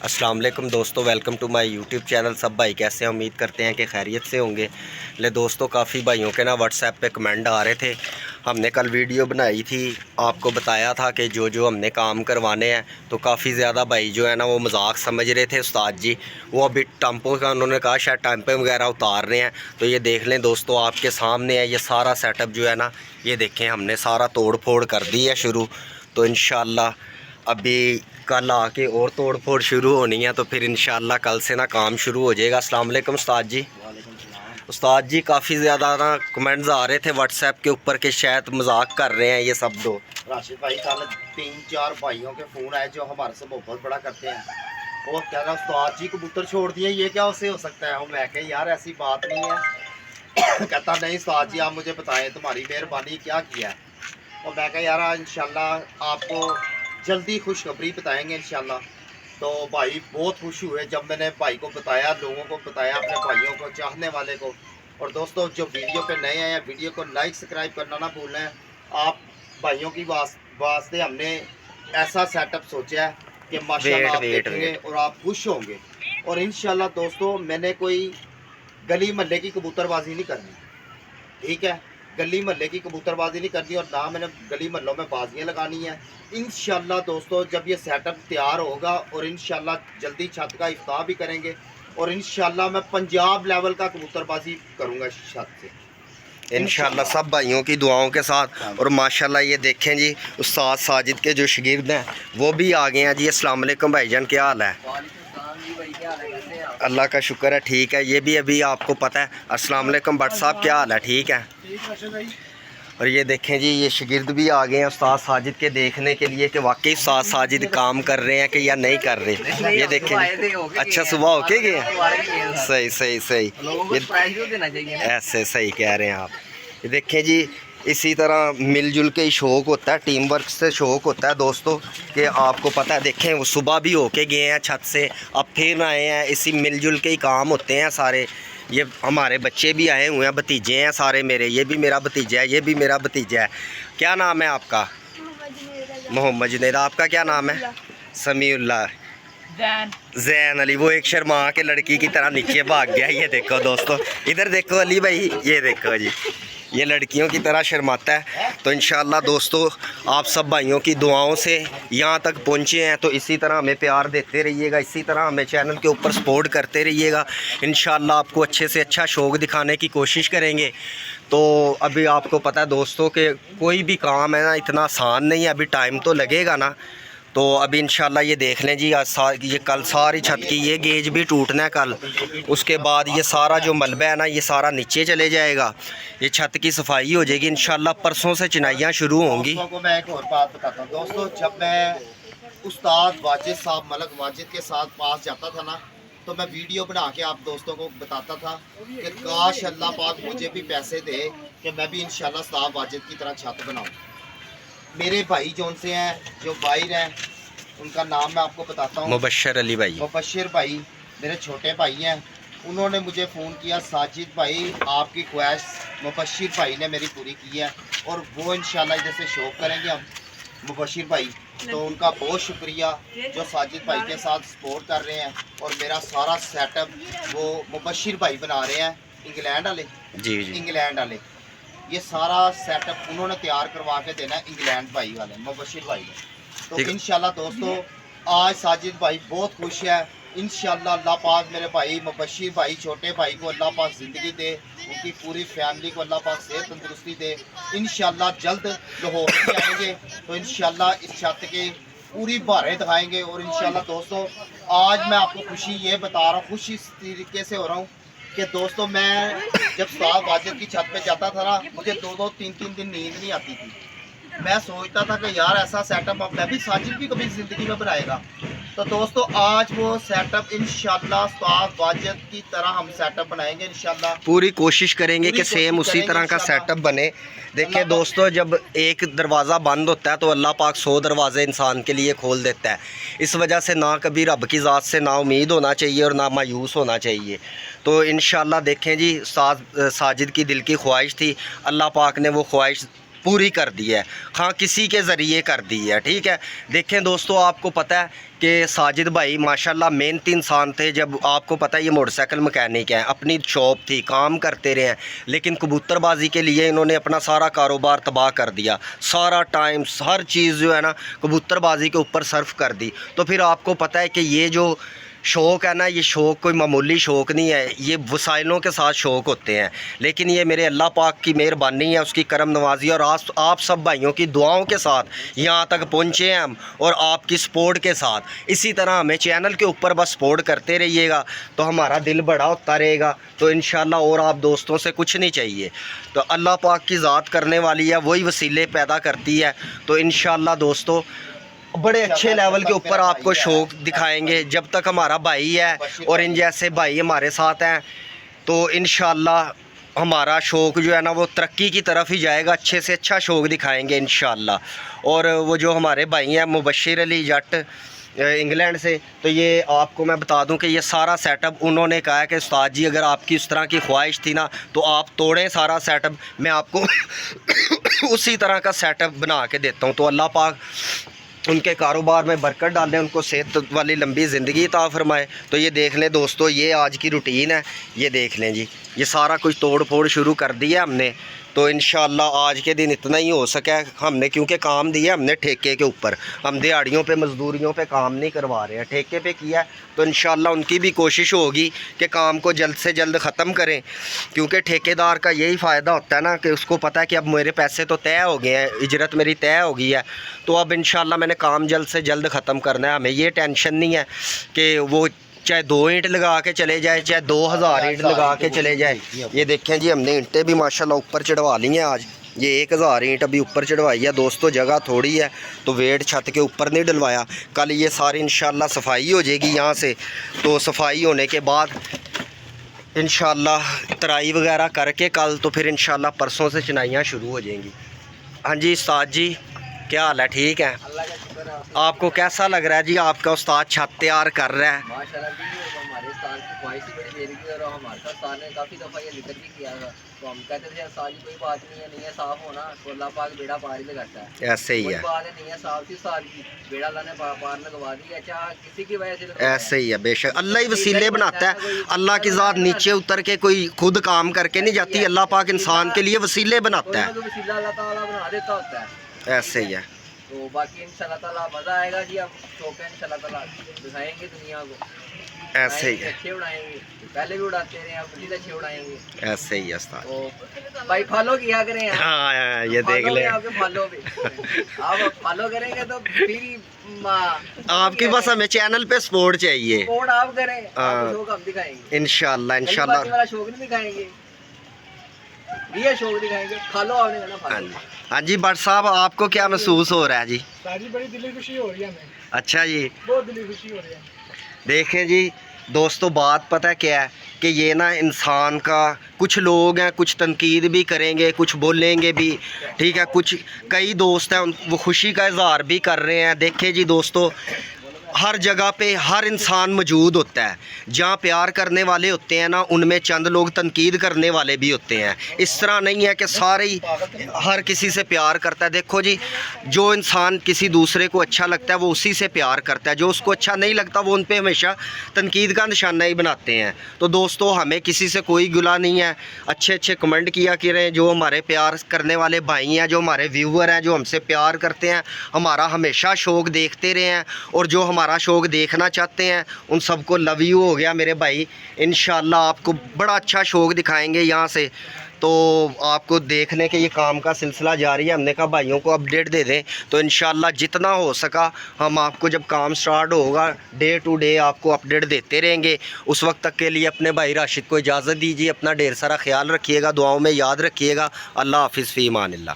अस्सलाम वालेकुम दोस्तों, welcome to my YouTube channel. सब भाई कैसे हैं? उम्मीद करते हैं कि खैरियत से होंगे। ले दोस्तों, काफ़ी भाइयों के ना व्हाट्सएप पे कमेंट आ रहे थे। हमने कल वीडियो बनाई थी, आपको बताया था कि जो जो हमने काम करवाने हैं, तो काफ़ी ज़्यादा भाई जो है ना वो मजाक समझ रहे थे। उस्ताद जी वो अभी टम्पों का उन्होंने कहा शायद टम्पे वगैरह उतार रहे हैं। तो ये देख लें दोस्तों, आपके सामने है ये सारा सेटअप जो है ना, ये देखें हमने सारा तोड़ फोड़ कर दी है शुरू। तो इंशाल्लाह अभी कल आके और तोड़ फोड़ शुरू होनी है, तो फिर इंशाल्लाह कल से ना काम शुरू हो जाएगा। अस्सलाम वालेकुम उस्ताद जी। उस्ताद जी काफ़ी ज़्यादा ना कमेंट्स आ रहे थे व्हाट्सएप के ऊपर कि शायद मजाक कर रहे हैं ये सब। दो राशिद भाई कल 3-4 भाइयों के फ़ोन आए जो हमारे से बहुत बड़ा करते हैं। वो कह रहा उस्ताद जी कबूतर छोड़ दिए, ये क्या उससे हो सकता है? मैं कह यार ऐसी बात नहीं है। कहता नहीं उस्ताद जी आप मुझे बताएं तुम्हारी मेहरबानी क्या किया है। और मैं कह यार इंशाल्लाह आपको जल्दी खुशखबरी बताएंगे इंशाल्लाह। तो भाई बहुत खुश हुए जब मैंने भाई को बताया, लोगों को बताया, अपने भाइयों को, चाहने वाले को। और दोस्तों जो वीडियो पे नए आए हैं, वीडियो को लाइक सब्सक्राइब करना ना भूलें। आप भाइयों की वास्ते हमने ऐसा सेटअप सोचा है कि माशाल्लाह आप देखेंगे और आप खुश होंगे। और इंशाल्लाह दोस्तों मैंने कोई गली महल्ले की कबूतरबाजी नहीं करनी, ठीक है? गली महल्ले की कबूतरबाजी नहीं करनी और ना मैंने गली महलों में बाजियाँ लगानी है। इंशाल्लाह दोस्तों जब ये सेटअप तैयार होगा और इंशाल्लाह जल्दी छत का इफ्ताह भी करेंगे और इंशाल्लाह मैं पंजाब लेवल का कबूतरबाजी करूँगा इस छत से इंशाल्लाह सब भाइयों की दुआओं के साथ। और माशाल्लाह ये देखें जी, उस्ताद साजिद के जो शागिर्द हैं वो भी आ गए हैं जी। अस्सलाम वालेकुम भाईजान, क्या हाल है? अल्लाह का शुक्र है, ठीक है। ये भी अभी आपको पता है। अस्सलाम वालेकुम भट्ट साहब, क्या हाल है? ठीक है। और ये देखें जी, ये शागिर्द भी आ गए हैं उस्ताद साजिद के देखने के लिए कि वाकई उस्ताद साजिद काम कर रहे हैं कि या नहीं कर रहे। ये देखें, अच्छा सुबह होके गए हैं। सही सही सही, ये ऐसे सही कह रहे हैं आप। ये देखें जी, इसी तरह मिलजुल के ही शौक़ होता है, टीम वर्क से शौक़ होता है दोस्तों कि आपको पता है। देखें वो सुबह भी होके गए हैं छत से, अब फिर आए हैं। इसी मिलजुल के ही काम होते हैं सारे। ये हमारे बच्चे भी आए हुए हैं, भतीजे हैं सारे मेरे। ये भी मेरा भतीजा है, ये भी मेरा भतीजा है। क्या नाम है आपका? मोहम्मद जुनैद। आपका क्या नाम है? समीउल्लाह। जैन अली। वो एक शर्मा के लड़की की तरह नीचे भाग गया। ये देखो दोस्तों, इधर देखो अली भाई, ये देखो जी, ये लड़कियों की तरह शर्माता है। तो इंशाल्लाह दोस्तों आप सब भाइयों की दुआओं से यहाँ तक पहुँचे हैं, तो इसी तरह हमें प्यार देते रहिएगा, इसी तरह हमें चैनल के ऊपर सपोर्ट करते रहिएगा। इंशाल्लाह आपको अच्छे से अच्छा शौक़ दिखाने की कोशिश करेंगे। तो अभी आपको पता है दोस्तों कि कोई भी काम है ना इतना आसान नहीं है, अभी टाइम तो लगेगा ना। तो अभी इंशाल्लाह ये देख लें जी, आज ये कल सारी छत की ये गेज भी टूटना है कल। उसके बाद ये सारा जो मलबा है ना ये सारा नीचे चले जाएगा, ये छत की सफाई हो जाएगी इंशाल्लाह। परसों से चिनाइयाँ शुरू होंगी। दोस्तों को मैं एक और बात बताता हूँ दोस्तों, जब मैं उस्ताद वाजिद साहब मलक वाजिद के साथ पास जाता था ना, तो मैं वीडियो बना के आप दोस्तों को बताता था कि काश अल्लाह पाक मुझे भी पैसे दे कि मैं भी इंशाल्लाह उस्ताद वाजिद की तरह छत बनाऊँ। मेरे भाई जौन से हैं, जो बाहर हैं, उनका नाम मैं आपको बताता हूँ। मुबश्शिर अली भाई। मुबश्शिर भाई मेरे छोटे भाई हैं। उन्होंने मुझे फ़ोन किया, साजिद भाई आपकी ख्वाहिश मुबश्शिर भाई ने मेरी पूरी की है और वो इंशाल्लाह इधर से शो करेंगे हम मुबश्शिर भाई। तो उनका बहुत शुक्रिया जो साजिद भाई के साथ सपोर्ट कर रहे हैं। और मेरा सारा सेटअप वो मुबश्शिर भाई बना रहे हैं, इंग्लैंड वाले। जी जी, इंग्लैंड वाले ये सारा सेटअप उन्होंने तैयार करवा के देना है, इंग्लैंड भाई वाले, मुबश्शिर भाई ने। तो इंशाल्लाह दोस्तों आज साजिद भाई बहुत खुश है। इंशाल्लाह अल्लाह पाक मेरे भाई मुबश्शिर भाई छोटे भाई को अल्लाह पाक ज़िंदगी दे, उनकी पूरी फैमिली को अल्लाह पाक सेहत तंदुरुस्ती दे। इंशाल्लाह जल्द लाहौर भी आएंगे तो इंशाल्लाह इस छत के पूरी बारें दिखाएंगे। और इंशाल्लाह दोस्तों आज मैं आपको खुशी ये बता रहा हूँ, खुशी इस तरीके से हो रहा हूँ कि दोस्तों मैं जब उस्ताद वाजिद की छत पे जाता था ना, मुझे 2-2 3-3 दिन नींद नहीं आती थी। मैं सोचता था कि यार ऐसा सेटअप अब मैं भी साजिद भी कभी ज़िंदगी में बनाएगा। तो दोस्तों आज वो सेटअप इंशाल्लाह उस्ताद वाजिद की तरह हम सेटअप बनाएंगे इंशाल्लाह। पूरी कोशिश करेंगे कि सेम उसी तरह का सेटअप बने। देखिए दोस्तों, जब एक दरवाज़ा बंद होता है तो अल्लाह पाक 100 दरवाजे इंसान के लिए खोल देता है। इस वजह से ना कभी रब की ज़ात से ना उम्मीद होना चाहिए और ना मायूस होना चाहिए। तो इंशाल्लाह देखें जी, साजिद की दिल की ख्वाहिश थी, अल्लाह पाक ने वो ख्वाहिश पूरी कर दी है, हाँ किसी के ज़रिए कर दी है। ठीक है, देखें दोस्तों, आपको पता है कि साजिद भाई माशाल्लाह मेहनती इंसान थे। जब आपको पता है ये मोटरसाइकिल मैकेनिक हैं, अपनी शॉप थी, काम करते रहे हैं, लेकिन कबूतरबाजी के लिए इन्होंने अपना सारा कारोबार तबाह कर दिया। सारा टाइम हर चीज़ जो है ना कबूतरबाजी के ऊपर सर्फ कर दी। तो फिर आपको पता है कि ये जो शौक़ है ना, ये शौक़ कोई मामूली शौक़ नहीं है, ये वसाइलों के साथ शौक़ होते हैं। लेकिन ये मेरे अल्लाह पाक की मेहरबानी है, उसकी करम नवाजी और आप सब भाइयों की दुआओं के साथ यहाँ तक पहुँचे हैं हम, और आपकी सपोर्ट के साथ इसी तरह हमें चैनल के ऊपर बस सपोर्ट करते रहिएगा तो हमारा दिल बड़ा होता रहेगा। तो इंशाल्लाह और आप दोस्तों से कुछ नहीं चाहिए। तो अल्लाह पाक की ज़ात करने वाली है, वही वसीले पैदा करती है। तो इंशाल्लाह दोस्तों बड़े अच्छे लेवल के ऊपर आपको शौक़ दिखाएंगे। जब तक हमारा भाई है और इन जैसे भाई हमारे साथ हैं तो इंशाल्लाह हमारा शौक़ जो है ना वो तरक्की की तरफ ही जाएगा। अच्छे से अच्छा शौक़ दिखाएंगे इंशाल्लाह। और वो जो हमारे भाई हैं मुबशिर अली जट इंग्लैंड से, तो ये आपको मैं बता दूं कि ये सारा सेटअप उन्होंने कहा है कि उस्ताद जी अगर आपकी इस तरह की ख्वाहिश थी ना तो आप तोड़ें सारा सेटअप, मैं आपको उसी तरह का सेटअप बना के देता हूँ। तो अल्लाह पाक उनके कारोबार में बरकत डालें, उनको सेहत वाली लंबी ज़िंदगी अता फरमाए। तो ये देख लें दोस्तों, ये आज की रूटीन है, ये देख लें जी, ये सारा कुछ तोड़ फोड़ शुरू कर दिया हमने। तो इंशाल्लाह आज के दिन इतना ही हो सका है हमने, क्योंकि काम दिया हमने ठेके के ऊपर, हम दिहाड़ियों पे मजदूरियों पे काम नहीं करवा रहे हैं, ठेके पे किया है। तो इंशाल्लाह उनकी भी कोशिश होगी कि काम को जल्द से जल्द ख़त्म करें, क्योंकि ठेकेदार का यही फ़ायदा होता है ना कि उसको पता है कि अब मेरे पैसे तो तय हो गए हैं, इजरत मेरी तय हो गई है, तो अब इंशाल्लाह मैंने काम जल्द से जल्द ख़त्म करना है। हमें ये टेंशन नहीं है कि वो चाहे 2 ईंट लगा के चले जाए, चाहे 2000 ईंट लगा के चले जाए। ये देखें जी, हमने ईंटें भी माशाल्लाह ऊपर चढ़वा ली हैं आज। ये 1000 ईंट अभी ऊपर चढ़वाई है दोस्तों, जगह थोड़ी है तो वेट छत के ऊपर नहीं डलवाया। कल ये सारी इंशाल्लाह सफाई हो जाएगी यहाँ से। तो सफाई होने के बाद इंशाल्लाह तराई वगैरह करके कल तो फिर इंशाल्लाह परसों से चुनाइयाँ शुरू हो जाएंगी। हाँ जी उस्ताद जी, क्या हाल है? ठीक है, अल्लाह का शुक्र है। आपको कैसा लग रहा है जी? आपका उस्ताद छत तैयार कर रहा है। माशाल्लाह जी, हमारे उस्ताद की ख्वाहिश ही बड़ी देर की, और हमारे साथ उस्ताद ने काफ़ी दफ़ा ये जिक्र भी किया था। तो हम कहते थे उस्ताद जी कोई बात नहीं है साफ़ होना, तो अल्लाह पाक बेड़ा पार ही लगाता है। ऐसे ही है, कोई बात नहीं है साफ़ थी उस्ताद की, बेड़ा अल्लाह ने पार लगवा दी। अच्छा किसी की वजह से ऐसे ही है, बेशक अल्लाह ही वसीले बनाता है। अल्लाह की ज़ात नीचे उतर के कोई खुद काम करके नहीं जाती, अल्लाह पाक इंसान के लिए वसीले बनाता है। वसीला अल्लाह ताला बना देता होता है। ऐसे ही है। तो बाकी इंशाल्लाह ताला मज़ा आएगा जी। अब शौक है इंशाल्लाह ताला दिखाएंगे दुनिया को, ऐसे ही है, अच्छे उड़ाएंगे, पहले भी उड़ाते रहे, अब भी अच्छे उड़ाएंगे। ऐसे ही है उस्ताद। तो भाई फॉलो किया करें आप। हाँ ये देख ले, आपके फॉलो भी आप फॉलो करेंगे तो फिर आपकी बस हमें चैनल पे सपोर्ट चाहिए, सपोर्ट आप करें, आपको शौक हम दिखाएंगे इंशाल्लाह बाकी इंशाल्लाह। वाला शौक नहीं दिखाएंगे, ये शौक दिखाएंगे। फॉलो आपने करना, फॉलो। हाँ जी भट्ट साहब, आपको क्या महसूस हो रहा है जी? साजी बड़ी दिली खुशी हो रही है हमें, अच्छा जी, बहुत दिली खुशी हो रही है। देखें जी दोस्तों, बात पता है क्या है कि ये ना इंसान का, कुछ लोग हैं कुछ तनकीद भी करेंगे, कुछ बोलेंगे भी, ठीक है, कुछ कई दोस्त हैं वो खुशी का इजहार भी कर रहे हैं। देखें जी दोस्तों, हर जगह पे हर इंसान मौजूद होता है। जहाँ प्यार करने वाले होते हैं ना, उनमें चंद लोग तनकीद करने वाले भी होते हैं। इस तरह नहीं है कि सारे ही हर किसी से प्यार करता है। देखो जी, जो इंसान किसी दूसरे को अच्छा लगता है वो उसी से प्यार करता है, जो उसको अच्छा नहीं लगता वो उन पे हमेशा तनकीद का निशाना ही बनाते हैं। तो दोस्तों, हमें किसी से कोई गिला नहीं है, अच्छे अच्छे कमेंट किया करें। जो हमारे प्यार करने वाले भाई हैं, जो हमारे व्यूअर हैं, जो हमसे प्यार करते हैं, हमारा हमेशा शौक़ देखते रहे हैं, और जो हमारा शौक़ देखना चाहते हैं उन सबको लव यू हो गया मेरे भाई। इंशाल्लाह आपको बड़ा अच्छा शौक़ दिखाएंगे यहाँ से। तो आपको देखने के ये काम का सिलसिला जारी है। हमने कहा भाइयों को अपडेट दे दें, तो इंशाल्लाह जितना हो सका हम आपको, जब काम स्टार्ट होगा, डे टू डे आपको अपडेट देते रहेंगे। उस वक्त तक के लिए अपने भाई राशिद को इजाज़त दीजिए। अपना ढेर सारा ख्याल रखिएगा, दुआओं में याद रखिएगा। अल्लाह हाफिज़ फ़ी अमानिल्लाह।